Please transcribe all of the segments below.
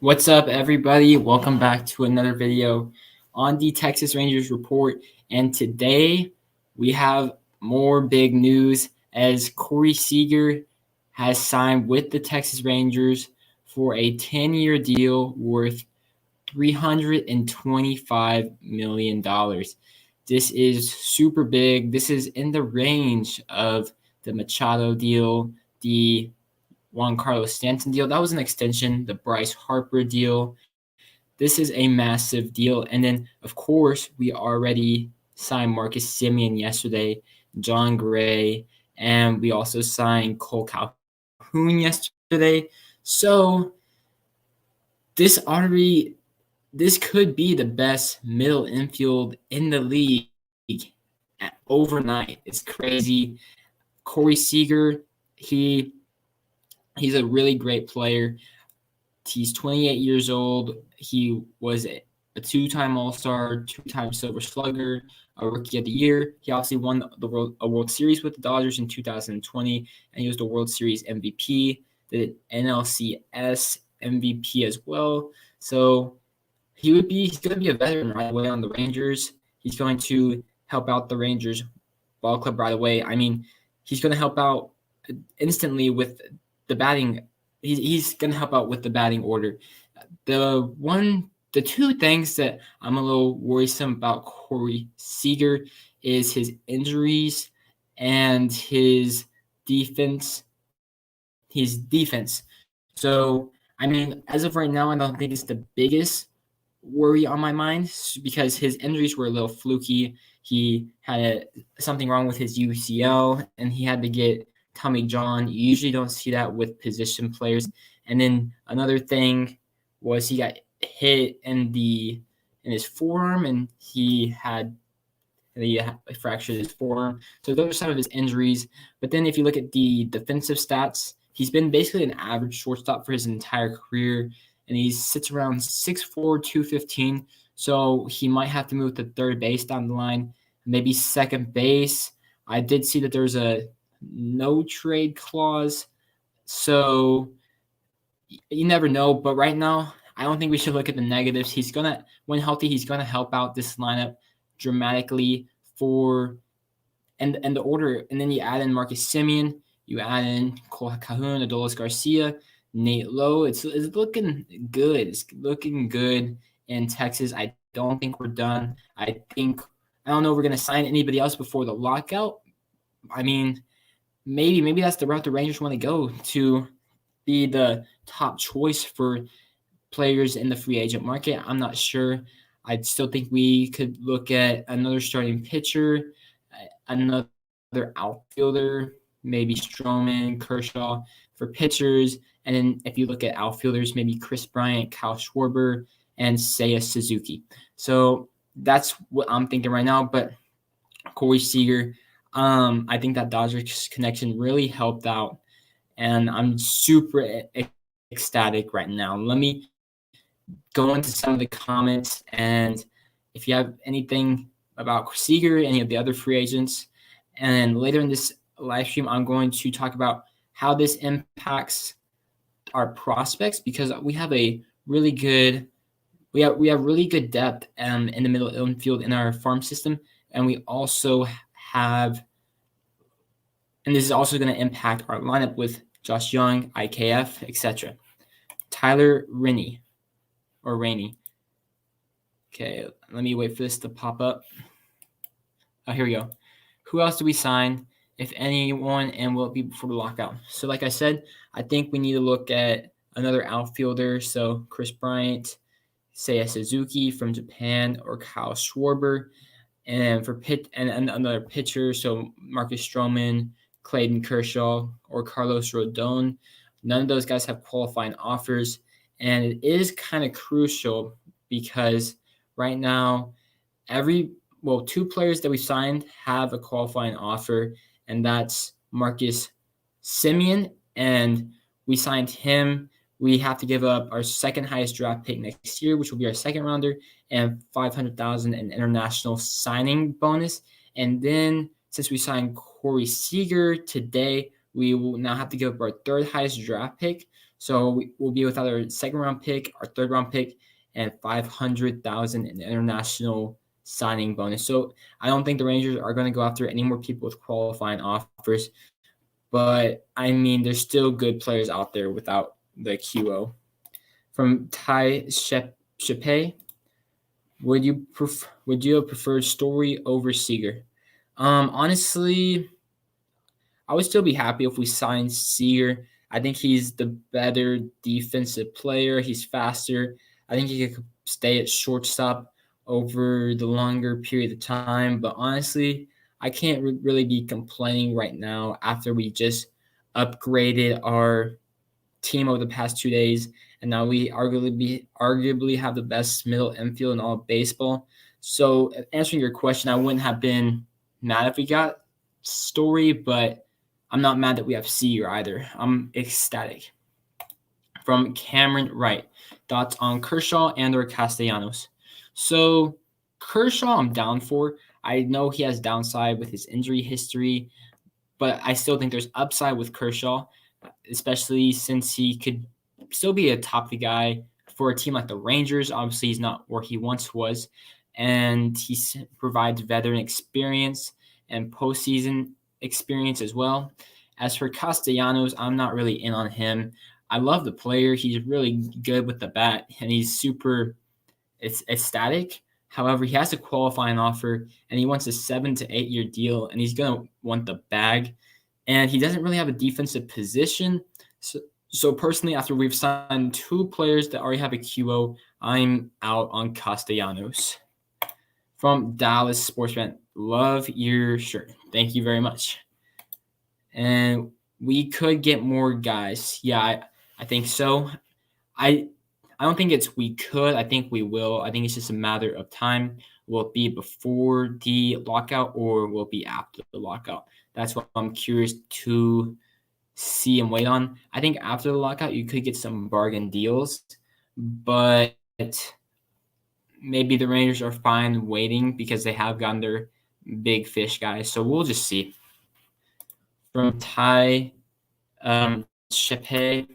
What's up, everybody? Welcome back to another video on the Texas Rangers Report. And today we have more big news as Corey Seager has signed with the Texas Rangers for a 10-year deal worth $325 million. This is super big. This is in the range of the Machado deal, the Juan Carlos Stanton deal. That was an extension. The Bryce Harper deal. This is a massive deal. And then, of course, we already signed Marcus Semien yesterday, John Gray, and we also signed Cole Calhoun yesterday. So this could be the best middle infield in the league overnight. It's crazy. Corey Seager, he's a really great player. He's 28 years old. He was a two-time All-Star, two-time Silver Slugger, a Rookie of the Year. He obviously won a World Series with the Dodgers in 2020, and he was the World Series MVP, the NLCS MVP as well. So he's going to be a veteran right away on the Rangers. He's going to help out the Rangers ball club right away. I mean, he's going to help out instantly with the batting. He's going to help out with the batting order. The two things that I'm a little worrisome about Corey Seager is his injuries and his defense. So, I mean, as of right now, I don't think it's the biggest worry on my mind because his injuries were a little fluky. He had something wrong with his UCL, and he had to get Tommy John. You usually don't see that with position players. And then another thing was he got hit in his forearm, and he fractured his forearm. So those are some of his injuries. But then if you look at the defensive stats, he's been basically an average shortstop for his entire career, and he sits around 6'4", 215. So he might have to move to third base down the line, maybe second base. I did see that there's a no trade clause, so you never know. But right now, I don't think we should look at the negatives. When healthy, he's gonna help out this lineup dramatically and the order. And then you add in Marcus Semien, you add in Cole Calhoun, Adolis Garcia, Nate Lowe. It's looking good. It's looking good in Texas. I don't think we're done. I don't know if we're gonna sign anybody else before the lockout. I mean, maybe that's the route the Rangers want to go to be the top choice for players in the free agent market. I'm not sure. I still think we could look at another starting pitcher, another outfielder, maybe Stroman, Kershaw for pitchers. And then if you look at outfielders, maybe Chris Bryant, Kyle Schwarber, and Seiya Suzuki. So that's what I'm thinking right now. But Corey Seager, I think that Dodgers connection really helped out, and I'm super ecstatic right now. Let me go into some of the comments, and if you have anything about Seager, any of the other free agents, and later in this live stream, I'm going to talk about how this impacts our prospects because we have really good depth in the middle infield in our farm system, and we also have, and this is also going to impact our lineup with Josh Young, IKF, etc. Tyler Rainey. Okay, let me wait for this to pop up. Oh, here we go. Who else do we sign, if anyone, and will it be before the lockout? So like I said, I think we need to look at another outfielder. So Chris Bryant, Seiya Suzuki from Japan, or Kyle Schwarber. And and another pitcher, so Marcus Stroman, Clayton Kershaw, or Carlos Rodon. None of those guys have qualifying offers, and it is kind of crucial because right now, two players that we signed have a qualifying offer, and that's Marcus Semien, and we signed him. We have to give up our second highest draft pick next year, which will be our second rounder, and $500,000 in international signing bonus. And then since we signed Corey Seager today, we will now have to give up our third highest draft pick. So we'll be without our second round pick, our third round pick, and $500,000 in international signing bonus. So I don't think the Rangers are going to go after any more people with qualifying offers. But I mean, there's still good players out there without the QO. From Ty Shepe, would you have preferred Story over Seeger? Honestly, I would still be happy if we signed Seeger. I think he's the better defensive player. He's faster. I think he could stay at shortstop over the longer period of time. But honestly, I can't really be complaining right now after we just upgraded our team over the past 2 days, and now we arguably have the best middle infield in all of baseball. So answering your question, I wouldn't have been mad if we got Story, but I'm not mad that we have Seeger either. I'm ecstatic. From Cameron Wright, thoughts on Kershaw and or Castellanos. So Kershaw, I'm down for. I know he has downside with his injury history, but I still think there's upside with Kershaw, especially since he could still be a top guy for a team like the Rangers. Obviously, he's not where he once was, and he provides veteran experience and postseason experience as well. As for Castellanos, I'm not really in on him. I love the player. He's really good with the bat, and he's super ecstatic. However, he has a qualifying offer, and he wants a 7 to 8 year deal, and he's going to want the bag. And he doesn't really have a defensive position. So personally, after we've signed 2 players that already have a QO, I'm out on Castellanos. From Dallas Sportsman, love your shirt. Thank you very much. And we could get more guys. Yeah, I think so. I don't think it's we could. I think we will. I think it's just a matter of time. Will it be before the lockout or will it be after the lockout? That's what I'm curious to see and wait on. I think after the lockout, you could get some bargain deals, but maybe the Rangers are fine waiting because they have gotten their big fish guys. So we'll just see. From Ty Shepe,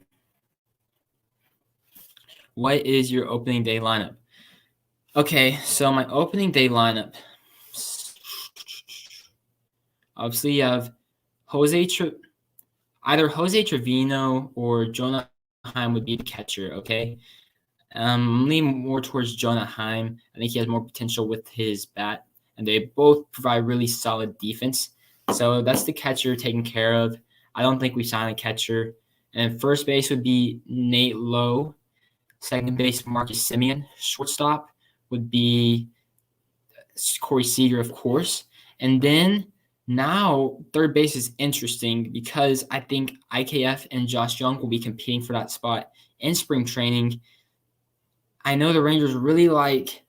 what is your opening day lineup? Okay, so my opening day lineup. Obviously, you have either Jose Trevino or Jonah Heim would be the catcher, okay? I'm leaning more towards Jonah Heim. I think he has more potential with his bat, and they both provide really solid defense. So that's the catcher taken care of. I don't think we sign a catcher. And first base would be Nate Lowe. Second base, Marcus Semien. Shortstop would be Corey Seager, of course. And then now third base is interesting because I think IKF and Josh Jung will be competing for that spot in spring training. I know the Rangers really like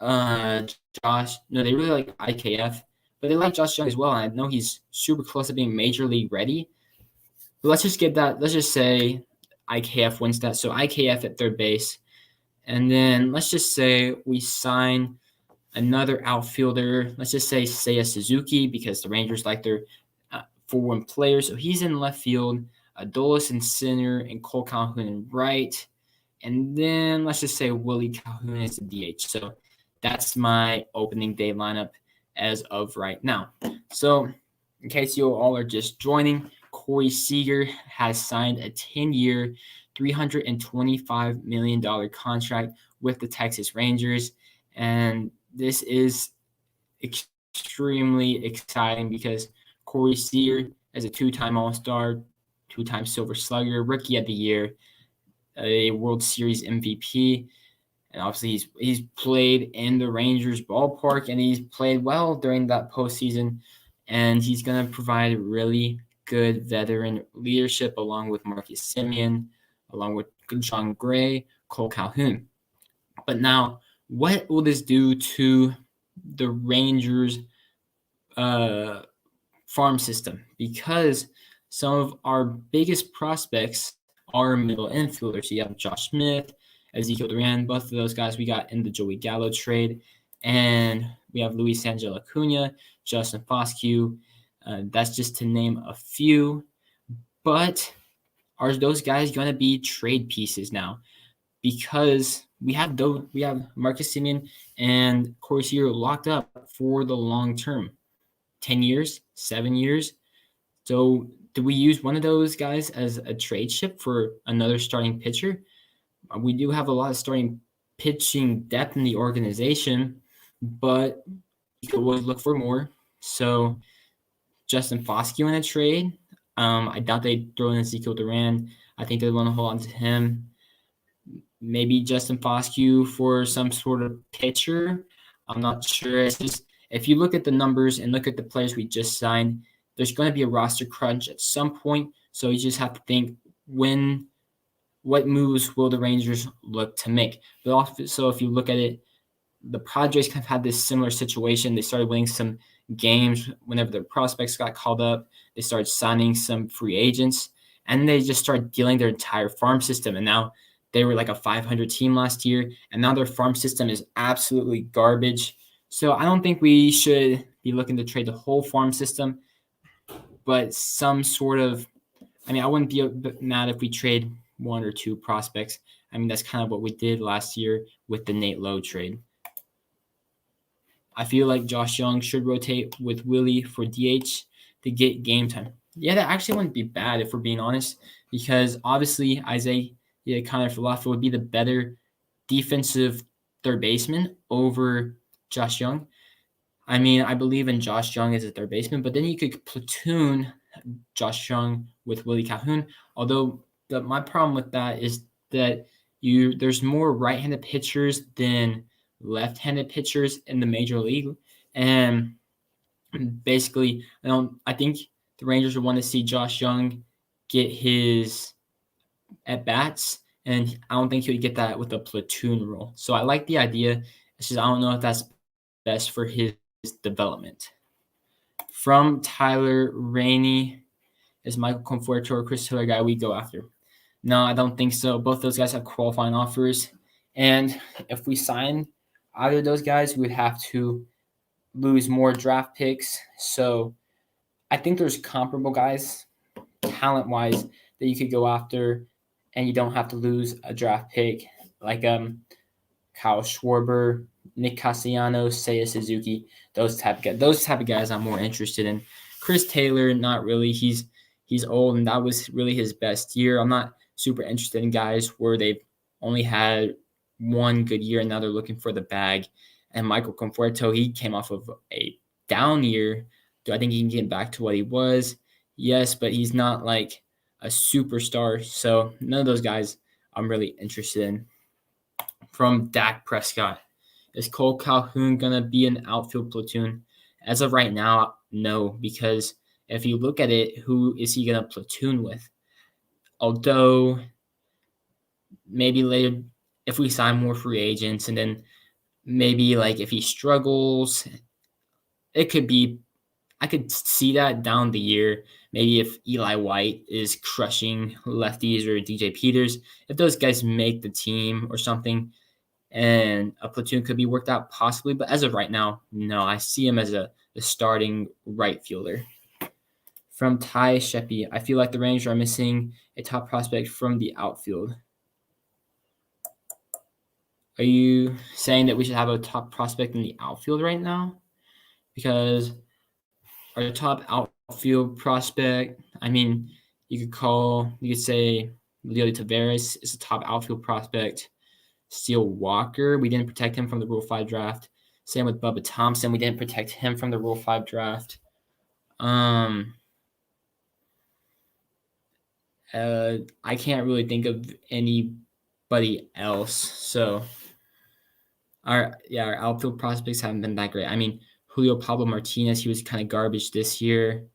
Josh. No, they really like IKF, but they like Josh Jung as well. And I know he's super close to being major league ready. But let's just get that. Let's just say IKF wins that. So IKF at third base. And then let's just say we sign another outfielder. Let's just say Seiya Suzuki because the Rangers like their 4-1 players. So he's in left field, Adolis in center, and Cole Calhoun in right. And then let's just say Willie Calhoun is the DH. So that's my opening day lineup as of right now. So in case you all are just joining, Corey Seager has signed a 10-year, $325 million contract with the Texas Rangers. And this is extremely exciting because Corey Seager is a 2-time All-Star, 2-time Silver Slugger, Rookie of the Year, a World Series MVP. And obviously he's played in the Rangers ballpark and he's played well during that postseason. And he's going to provide really good veteran leadership along with Marcus Semien, along with John Gray, Cole Calhoun. But now, what will this do to the Rangers farm system? Because some of our biggest prospects are middle infielders. You have Josh Smith, Ezekiel Duran, both of those guys we got in the Joey Gallo trade. And we have Luis Angel Acuna, Justin Foscue. That's just to name a few. But are those guys going to be trade pieces now? Because we have Marcus Semien and Corey Seager locked up for the long term, 10 years, 7 years. So do we use one of those guys as a trade chip for another starting pitcher? We do have a lot of starting pitching depth in the organization, but you could always look for more. So Justin Foscue in a trade. I doubt they'd throw in Ezekiel Duran. I think they'd want to hold on to him. Maybe Justin Foscue for some sort of pitcher. I'm not sure. It's just, if you look at the numbers and look at the players we just signed, there's going to be a roster crunch at some point. So you just have to think, what moves will the Rangers look to make? But also, if you look at it, the Padres kind of had this similar situation. They started winning some games whenever their prospects got called up. They started signing some free agents, and they just started dealing their entire farm system. And now they were like a 500 team last year, and now their farm system is absolutely garbage. So I don't think we should be looking to trade the whole farm system, but some sort of – I wouldn't be mad if we trade one or two prospects. That's kind of what we did last year with the Nate Lowe trade. I feel like Josh Young should rotate with Willie for DH to get game time. Yeah, that actually wouldn't be bad if we're being honest, because obviously Isaiah Kiner-Falefa would be the better defensive third baseman over Josh Young. I believe in Josh Young as a third baseman, but then you could platoon Josh Young with Willie Calhoun. Although my problem with that is that there's more right-handed pitchers than left-handed pitchers in the major league, and basically, I think the Rangers would want to see Josh Young get his at bats, and I don't think he would get that with a platoon role. So I like the idea. It's just I don't know if that's best for his development. From Tyler Rainey, is Michael Conforto or Chris Taylor guy we go after? No, I don't think so. Both those guys have qualifying offers, and if we sign either of those guys, we would have to lose more draft picks. So I think there's comparable guys, talent-wise, that you could go after, and you don't have to lose a draft pick, like Kyle Schwarber, Nick Castellanos, Seiya Suzuki, those type of guys. Those type of guys I'm more interested in. Chris Taylor, not really. He's old, and that was really his best year. I'm not super interested in guys where they've only had one good year and now they're looking for the bag. And Michael Conforto, he came off of a down year. Do I think he can get back to what he was? Yes, but he's not like a superstar. So none of those guys I'm really interested in. From Dak Prescott, is Cole Calhoun going to be an outfield platoon? As of right now, no, because if you look at it, who is he going to platoon with? Although maybe later, if we sign more free agents, and then maybe like if he struggles, it could be, I could see that down the year. Maybe if Eli White is crushing lefties or DJ Peters, if those guys make the team or something, and a platoon could be worked out possibly. But as of right now, no, I see him as the starting right fielder. From Ty Sheppy, I feel like the Rangers are missing a top prospect from the outfield. Are you saying that we should have a top prospect in the outfield right now? Because our top outfield prospect, you could say Leody Taveras is a top outfield prospect. Steele Walker, we didn't protect him from the Rule 5 draft. Same with Bubba Thompson, we didn't protect him from the Rule 5 draft. I can't really think of anybody else. So our outfield prospects haven't been that great. Julio Pablo Martinez, he was kind of garbage this year.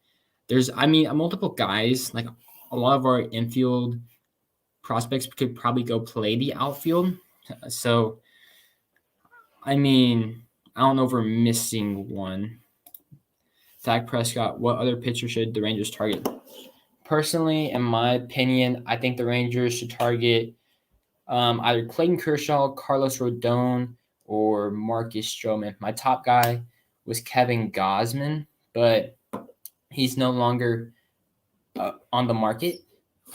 There's, multiple guys, like a lot of our infield prospects could probably go play the outfield. So, I don't know if we're missing one. Dak Prescott, what other pitcher should the Rangers target? Personally, in my opinion, I think the Rangers should target either Clayton Kershaw, Carlos Rodon, or Marcus Stroman. My top guy was Kevin Gausman, but he's no longer on the market.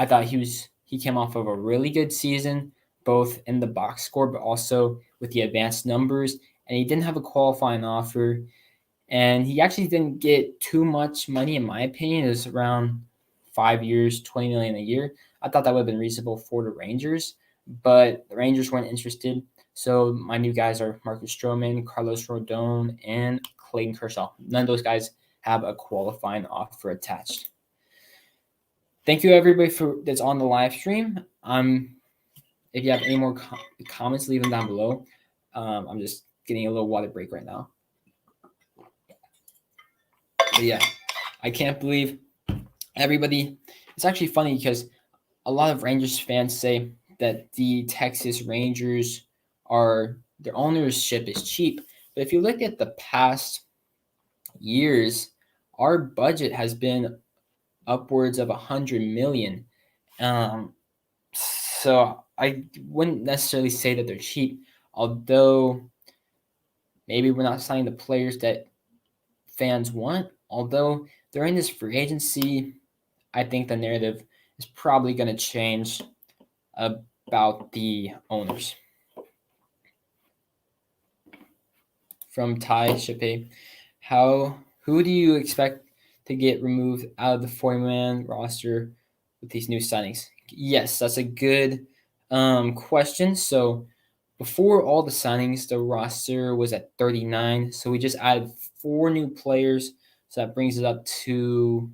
I thought he came off of a really good season, both in the box score, but also with the advanced numbers. And he didn't have a qualifying offer. And he actually didn't get too much money, in my opinion. It was around 5 years, $20 million a year. I thought that would have been reasonable for the Rangers, but the Rangers weren't interested. So my new guys are Marcus Stroman, Carlos Rodon, and Clayton Kershaw. None of those guys have a qualifying offer attached. Thank you, everybody, that's on the live stream. If you have any more comments, leave them down below. I'm just getting a little water break right now. But yeah, I can't believe everybody. It's actually funny because a lot of Rangers fans say that the Texas Rangers their ownership is cheap. But if you look at the past years, our budget has been upwards of $100 million. So I wouldn't necessarily say that they're cheap, although maybe we're not signing the players that fans want. Although during this free agency, I think the narrative is probably going to change about the owners. From Ty Shippey, who do you expect to get removed out of the 40-man roster with these new signings? Yes, that's a good question. So before all the signings, the roster was at 39. So we just added 4 new players. So that brings it up to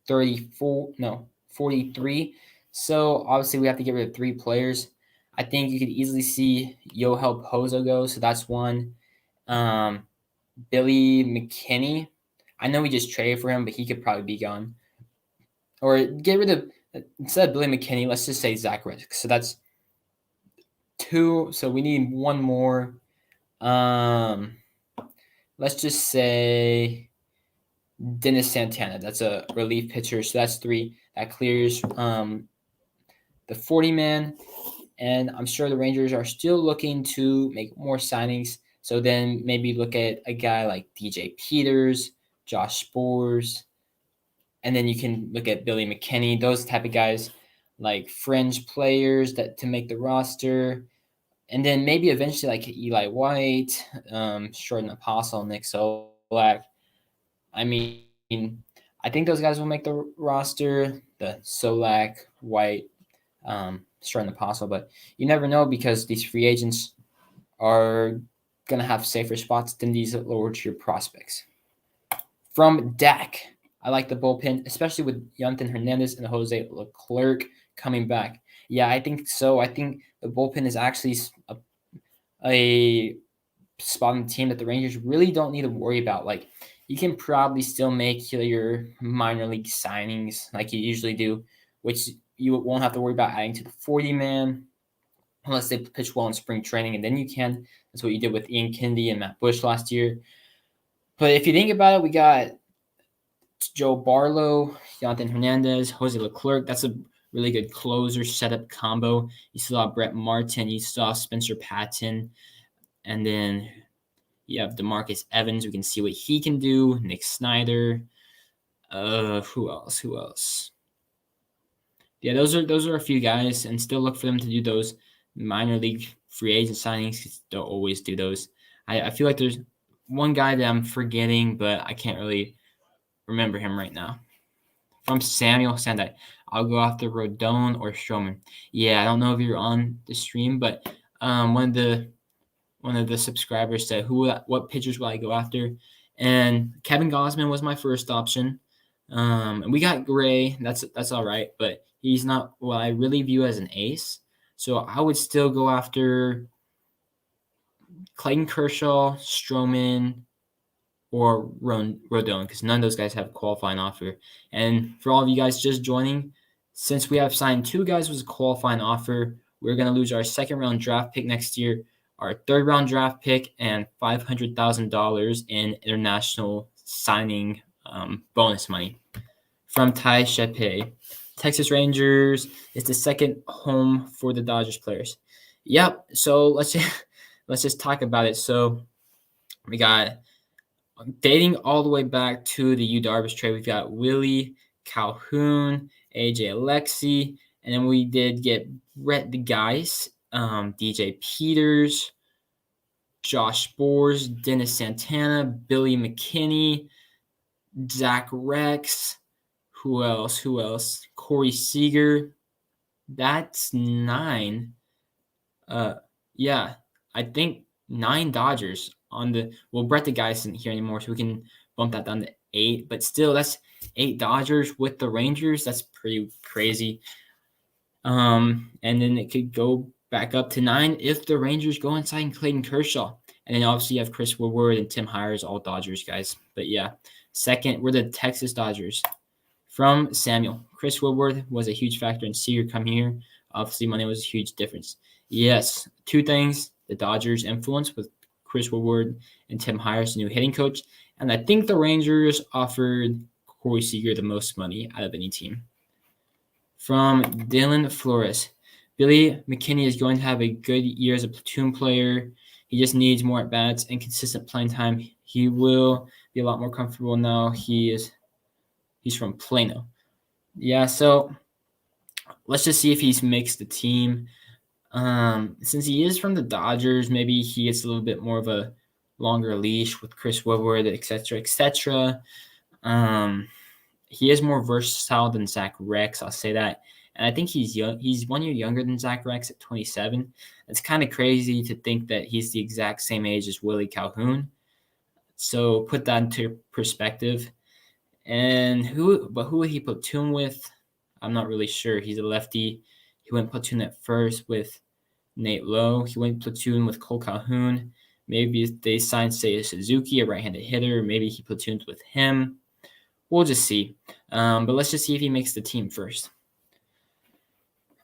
43. So obviously we have to get rid of 3 players. I think you could easily see Yohel Pozo go. So that's one. Billy McKinney. I know we just traded for him, but he could probably be gone. Or get rid of, instead of Billy McKinney, let's just say Zach Risk. So that's 2. So we need 1 more. Let's just say Dennis Santana. That's a relief pitcher. So that's 3. That clears the 40-man. And I'm sure the Rangers are still looking to make more signings. So then maybe look at a guy like DJ Peters, Josh Spores, and then you can look at Billy McKinney, those type of guys, like fringe players to make the roster. And then maybe eventually like Eli White, Jordan Apostle, Nick Solak. I mean, I think those guys will make the roster, the Solak, White, Jordan Apostle. But you never know because these free agents are going to have safer spots than these lower tier prospects. From Dak, I like the bullpen, especially with Jonathan Hernandez and Jose Leclerc coming back. Yeah, I think so. I think the bullpen is actually a spot on the team that the Rangers really don't need to worry about. Like, you can probably still make your minor league signings like you usually do, which you won't have to worry about adding to the 40-man unless they pitch well in spring training, and then you can. That's what you did with Ian Kennedy and Matt Bush last year. But if you think about it, we got Joe Barlow, Jonathan Hernandez, Jose Leclerc. That's a really good closer setup combo. You still have Brett Martin. You still have Spencer Patton. And then you have DeMarcus Evans. We can see what he can do. Nick Snyder. Who else? Yeah, those are a few guys, and still look for them to do those minor league free agent signings. They'll always do those. I feel like there's one guy that I'm forgetting, but I can't really remember him right now. From Samuel Sandai, I'll go after Rodon or Stroman. Yeah, I don't know if you're on the stream, but one of the subscribers said, what pitchers will I go after? And Kevin Gausman was my first option. And we got Gray. That's all right, but he's not what I really view as an ace. So I would still go after Clayton Kershaw, Stroman, or Rodon, because none of those guys have a qualifying offer. And for all of you guys just joining, since we have signed 2 guys with a qualifying offer, we're going to lose our 2nd-round draft pick next year, our 3rd-round draft pick, and $500,000 in international signing bonus money. From Ty Shepe, Texas Rangers is the 2nd home for the Dodgers players. Yep. So let's just talk about it. So we got, dating all the way back to the Yu Darvish trade, we've got Willie Calhoun, AJ Alexi, and then we did get Brett the Guys, DJ Peters, Josh Boers, Dennis Santana, Billy McKinney, Zach Rex. Who else? Corey Seager. That's 9. Yeah, I think 9 Dodgers on the. Well, Brett the Guy isn't here anymore, so we can bump that down to 8. But still, that's 8 Dodgers with the Rangers. That's pretty crazy. And then it could go back up to 9 if the Rangers go inside and Clayton Kershaw. And then obviously you have Chris Woodward and Tim Hyers, all Dodgers guys. But yeah, second, we're the Texas Dodgers. From Samuel, Chris Woodward was a huge factor in Seeger coming here. Obviously, money was a huge difference. Yes, 2 things. The Dodgers' influence with Chris Woodward and Tim Hyers, the new hitting coach. And I think the Rangers offered Corey Seager the most money out of any team. From Dylan Flores, Billy McKinney is going to have a good year as a platoon player. He just needs more at-bats and consistent playing time. He will be a lot more comfortable now. He's from Plano. Yeah, so let's just see if he makes the team. Since he is from the Dodgers, maybe he gets a little bit more of a longer leash with Chris Woodward, etc., etc. He is more versatile than Zach Rex, I'll say that. And I think he's young. He's 1 year younger than Zach Rex at 27. It's kind of crazy to think that he's the exact same age as Willie Calhoun. So put that into perspective. And who would he platoon with? I'm not really sure. He's a lefty. He went platoon at first with Nate Lowe. He went platoon with Cole Calhoun. Maybe they signed Seiya Suzuki, a right-handed hitter. Maybe he platoons with him. We'll just see. But let's just see if he makes the team first.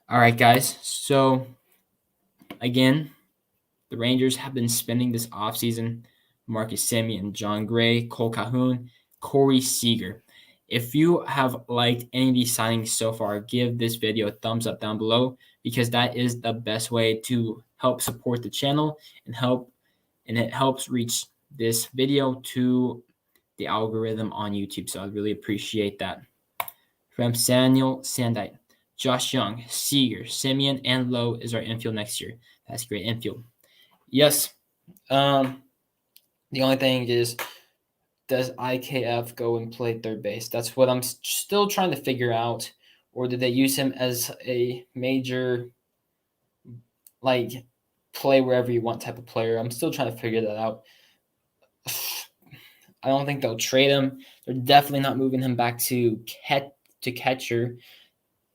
All right, guys. So, again, the Rangers have been spending this offseason Marcus Semien, John Gray, Cole Calhoun, Corey Seager. If you have liked any of these signings so far, give this video a thumbs up down below because that is the best way to help support the channel and it helps reach this video to the algorithm on YouTube. So I'd really appreciate that. From Samuel Sandite, Josh Young, Seeger, Semien, and Lowe is our infield next year. That's great infield. Yes. The only thing is, does IKF go and play third base? That's what I'm still trying to figure out. Or did they use him as a major, like, play wherever you want type of player? I'm still trying to figure that out. I don't think they'll trade him. They're definitely not moving him back to catcher.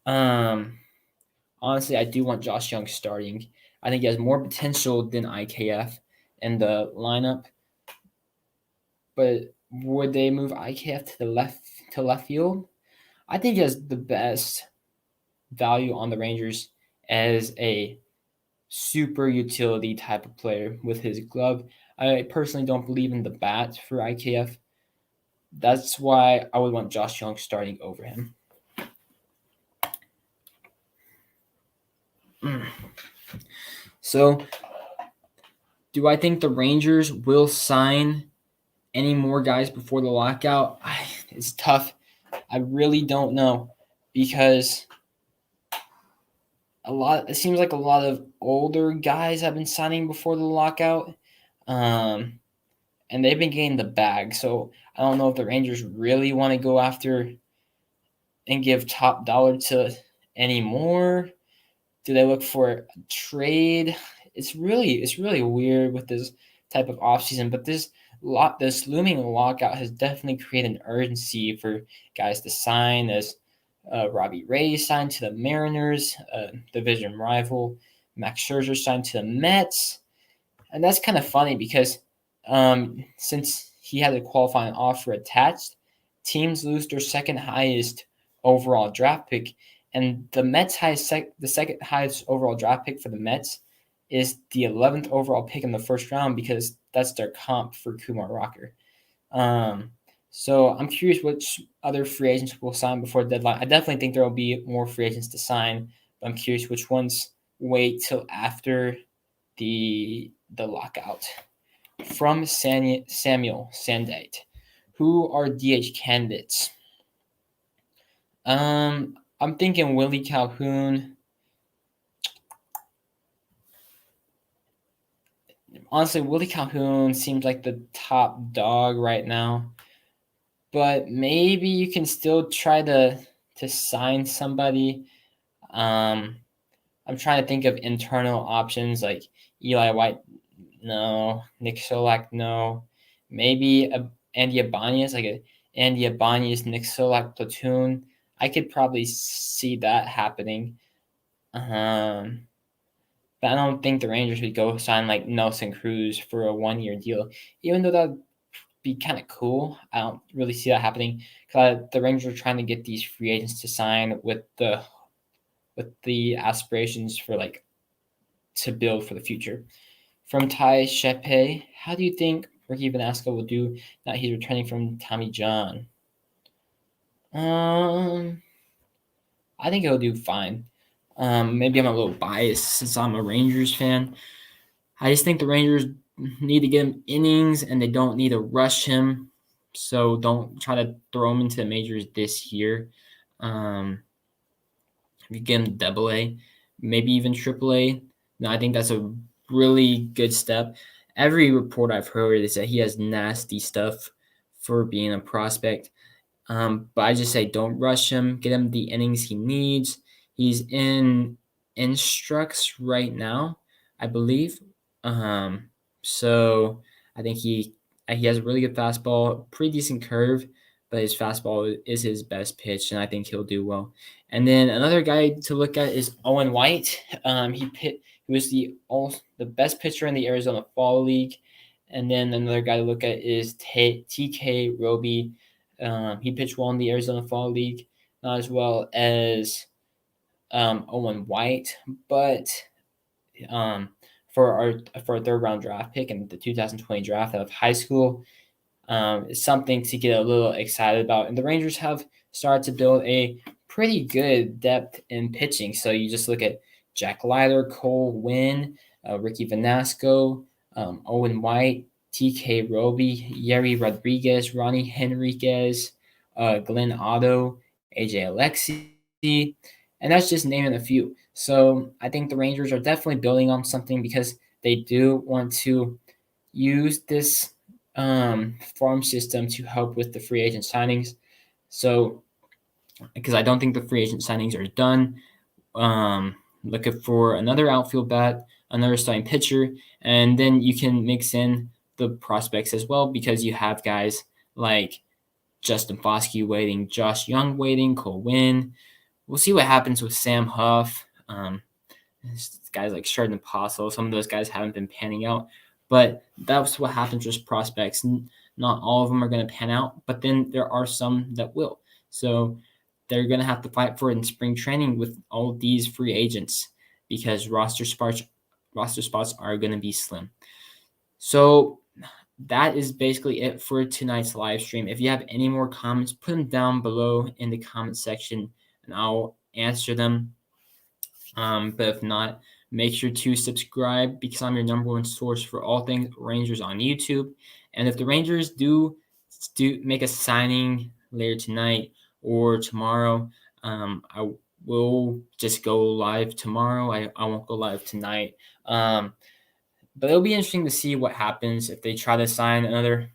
Honestly, I do want Josh Young starting. I think he has more potential than IKF in the lineup. But would they move IKF to left field? I think he has the best value on the Rangers as a super utility type of player with his glove. I personally don't believe in the bat for IKF. That's why I would want Josh Young starting over him. So, do I think the Rangers will sign any more guys before the lockout? It's tough. I really don't know because it seems like a lot of older guys have been signing before the lockout. And they've been getting the bag. So I don't know if the Rangers really want to go after and give top dollar to any more. Do they look for a trade? It's really weird with this type of offseason, but this looming lockout has definitely created an urgency for guys to sign. As Robbie Ray signed to the Mariners, division rival. Max Scherzer signed to the Mets. And that's kind of funny because since he had a qualifying offer attached, teams lose their second highest overall draft pick. And the Mets the second highest overall draft pick for the Mets is the 11th overall pick in the first round because that's their comp for Kumar Rocker. So I'm curious which other free agents will sign before the deadline. I definitely think there will be more free agents to sign, but I'm curious which ones wait till after the lockout. From Samuel Sandite, who are DH candidates? I'm thinking Willie Calhoun. Honestly, Willie Calhoun seems like the top dog right now. But maybe you can still try to sign somebody. I'm trying to think of internal options like Eli White, no. Nick Solak, no. Maybe Andy Ibanez, like a Andy Ibanez, Nick Solak platoon. I could probably see that happening. But I don't think the Rangers would go sign like Nelson Cruz for a 1-year deal, even though that'd be kind of cool. I don't really see that happening because the Rangers are trying to get these free agents to sign with the aspirations for like to build for the future. From Ty Shepe, how do you think Ricky Vanasco will do now he's returning from Tommy John? I think he'll do fine. Maybe I'm a little biased since I'm a Rangers fan. I just think the Rangers need to get him innings and they don't need to rush him. So don't try to throw him into the majors this year. If you get him AA, maybe even AAA, no, I think that's a really good step. Every report I've heard is that he has nasty stuff for being a prospect. But I just say don't rush him. Get him the innings he needs. He's in instructs right now, I believe. So I think he has a really good fastball, pretty decent curve, but his fastball is his best pitch, and I think he'll do well. And then another guy to look at is Owen White. He was the best pitcher in the Arizona Fall League. And then another guy to look at is TK Roby. He pitched well in the Arizona Fall League, not as well as Owen White, but for a third round draft pick in the 2020 draft out of high school, is something to get a little excited about. And the Rangers have started to build a pretty good depth in pitching. So you just look at Jack Leiter, Cole Winn, Ricky Vanasco, Owen White, TK Roby, Yeri Rodriguez, Ronnie Henriquez, Glenn Otto, AJ Alexi, and that's just naming a few. So I think the Rangers are definitely building on something because they do want to use this farm system to help with the free agent signings. So because I don't think the free agent signings are done, looking for another outfield bat, another starting pitcher, and then you can mix in the prospects as well because you have guys like Justin Foskey waiting, Josh Young waiting, Cole Winn. We'll see what happens with Sam Huff. Guys like Sheridan Apostle, some of those guys haven't been panning out, but that's what happens with prospects. Not all of them are going to pan out, but then there are some that will. So they're going to have to fight for it in spring training with all these free agents because roster spots are going to be slim. So that is basically it for tonight's live stream. If you have any more comments, put them down below in the comment section and I'll answer them. But if not, make sure to subscribe because I'm your number one source for all things Rangers on YouTube. And if the Rangers do make a signing later tonight or tomorrow, I will just go live tomorrow. I won't go live tonight. But it'll be interesting to see what happens if they try to sign another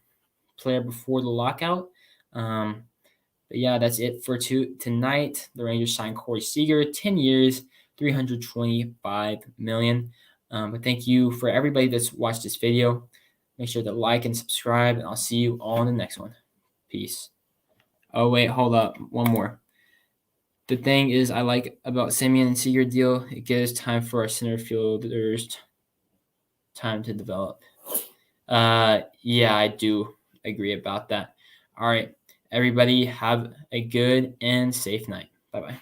player before the lockout. But yeah, that's it for tonight. The Rangers signed Corey Seager, 10 years, $325 million. But thank you for everybody that's watched this video. Make sure to like and subscribe, and I'll see you all in the next one. Peace. Oh, wait, hold up. One more. The thing is I like about Semien and Seeger deal, it gives time for our center fielders time to develop. Yeah, I do agree about that. All right, everybody have a good and safe night. Bye-bye.